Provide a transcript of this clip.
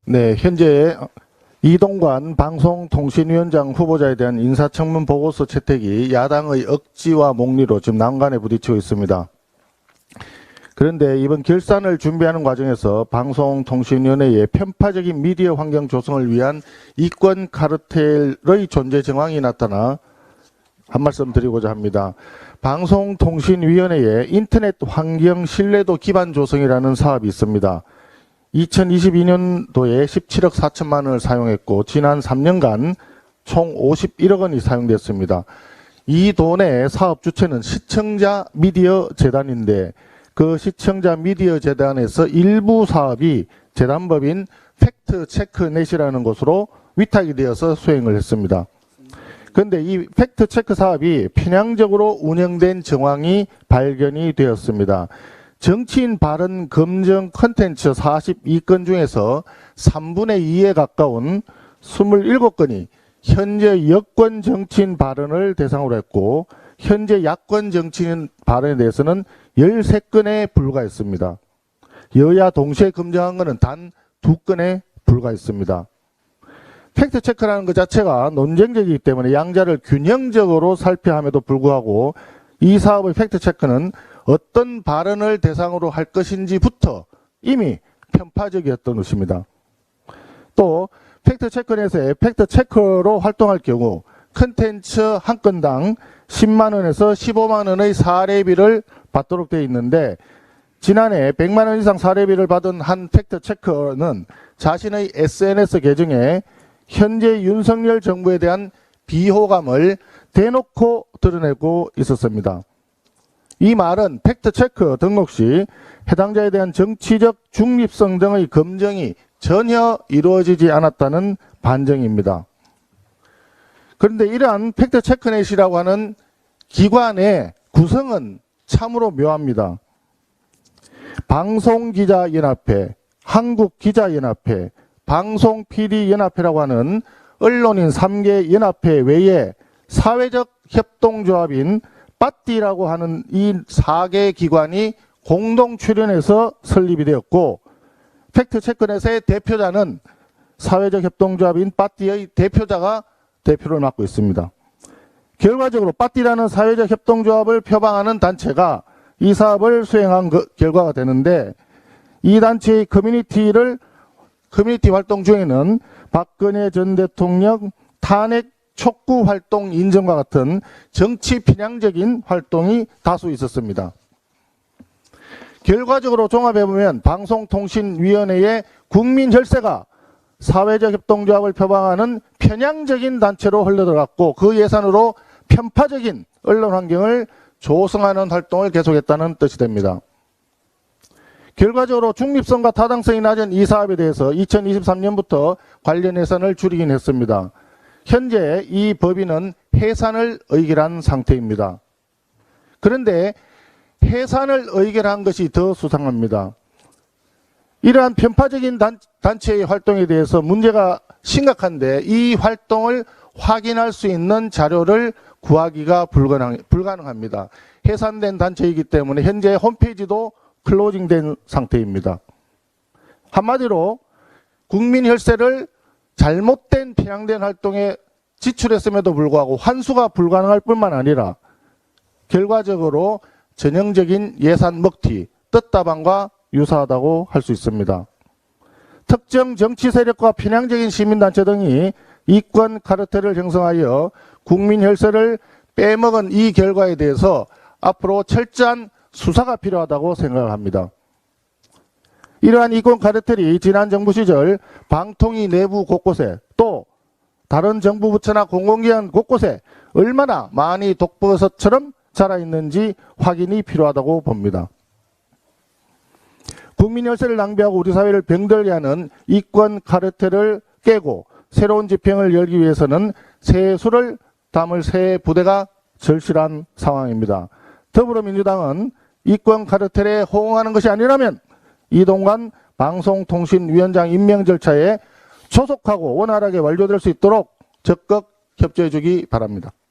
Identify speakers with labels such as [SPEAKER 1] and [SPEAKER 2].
[SPEAKER 1] 네, 현재 이동관 방송통신위원장 후보자에 대한 인사청문 보고서 채택이 야당의 억지와 목리로 지금 난관에 부딪히고 있습니다. 그런데 이번 결산을 준비하는 과정에서 방송통신위원회의 편파적인 미디어 환경 조성을 위한 이권 카르텔의 존재 정황이 나타나 한 말씀 드리고자 합니다. 방송통신위원회의 인터넷 환경 신뢰도 기반 조성이라는 사업이 있습니다. 2022년도에 17억 4천만 원을 사용했고 지난 3년간 총 51억 원이 사용됐습니다. 이 돈의 사업 주체는 시청자 미디어 재단인데 그 시청자 미디어 재단에서 일부 사업이 재단법인 팩트체크넷이라는 곳으로 위탁이 되어서 수행을 했습니다. 그런데 이 팩트체크 사업이 편향적으로 운영된 정황이 발견이 되었습니다. 정치인 발언 검증 컨텐츠 42건 중에서 3분의 2에 가까운 27건이 현재 여권 정치인 발언을 대상으로 했고 현재 야권 정치인 발언에 대해서는 13건에 불과했습니다. 여야 동시에 검증한 것은 단 2건에 불과했습니다. 팩트체크라는 것 자체가 논쟁적이기 때문에 양자를 균형적으로 살펴야 함에도 불구하고 이 사업의 팩트체크는 어떤 발언을 대상으로 할 것인지부터 이미 편파적이었던 것입니다. 또 팩트체크넷에 팩트체커로 활동할 경우 컨텐츠 한 건당 10만 원에서 15만 원의 사례비를 받도록 되어 있는데 지난해 100만 원 이상 사례비를 받은 한 팩트체커는 자신의 SNS 계정에 현재 윤석열 정부에 대한 비호감을 대놓고 드러내고 있었습니다. 이 말은 팩트체크 등록 시 해당자에 대한 정치적 중립성 등의 검증이 전혀 이루어지지 않았다는 반증입니다. 그런데 이러한 팩트체크넷이라고 하는 기관의 구성은 참으로 묘합니다. 방송기자연합회, 한국기자연합회, 방송PD연합회라고 하는 언론인 3개 연합회 외에 사회적 협동조합인 빠띠라고 하는 이 4개 기관이 공동 출연해서 설립이 되었고 팩트체크넷의 대표자는 사회적 협동조합인 빠띠의 대표자가 대표를 맡고 있습니다. 결과적으로 빠띠라는 사회적 협동조합을 표방하는 단체가 이 사업을 수행한 결과가 되는데 이 단체의 커뮤니티 활동 중에는 박근혜 전 대통령 탄핵 촉구 활동 인정과 같은 정치 편향적인 활동이 다수 있었습니다. 결과적으로 종합해보면 방송통신위원회의 국민혈세가 사회적 협동조합을 표방하는 편향적인 단체로 흘러들어갔고 그 예산으로 편파적인 언론 환경을 조성하는 활동을 계속했다는 뜻이 됩니다. 결과적으로 중립성과 타당성이 낮은 이 사업에 대해서 2023년부터 관련 예산을 줄이긴 했습니다. 현재 이 법인은 해산을 의결한 상태입니다. 그런데 해산을 의결한 것이 더 수상합니다. 이러한 편파적인 단체의 활동에 대해서 문제가 심각한데 이 활동을 확인할 수 있는 자료를 구하기가 불가능합니다. 해산된 단체이기 때문에 현재 홈페이지도 클로징된 상태입니다. 한마디로 국민 혈세를 잘못된 편향된 활동에 지출했음에도 불구하고 환수가 불가능할 뿐만 아니라 결과적으로 전형적인 예산 먹튀, 뜯다방과 유사하다고 할 수 있습니다. 특정 정치 세력과 편향적인 시민단체 등이 이권 카르텔을 형성하여 국민 혈세를 빼먹은 이 결과에 대해서 앞으로 철저한 수사가 필요하다고 생각을 합니다. 이러한 이권 카르텔이 지난 정부 시절 방통위 내부 곳곳에 또 다른 정부 부처나 공공기관 곳곳에 얼마나 많이 독버섯처럼 자라있는지 확인이 필요하다고 봅니다. 국민 혈세를 낭비하고 우리 사회를 병들게 하는 이권 카르텔을 깨고 새로운 집행을 열기 위해서는 새 수를 담을 새 부대가 절실한 상황입니다. 더불어민주당은 이권 카르텔에 호응하는 것이 아니라면 이동관 방송통신위원장 임명 절차에 조속하고 원활하게 완료될 수 있도록 적극 협조해 주기 바랍니다.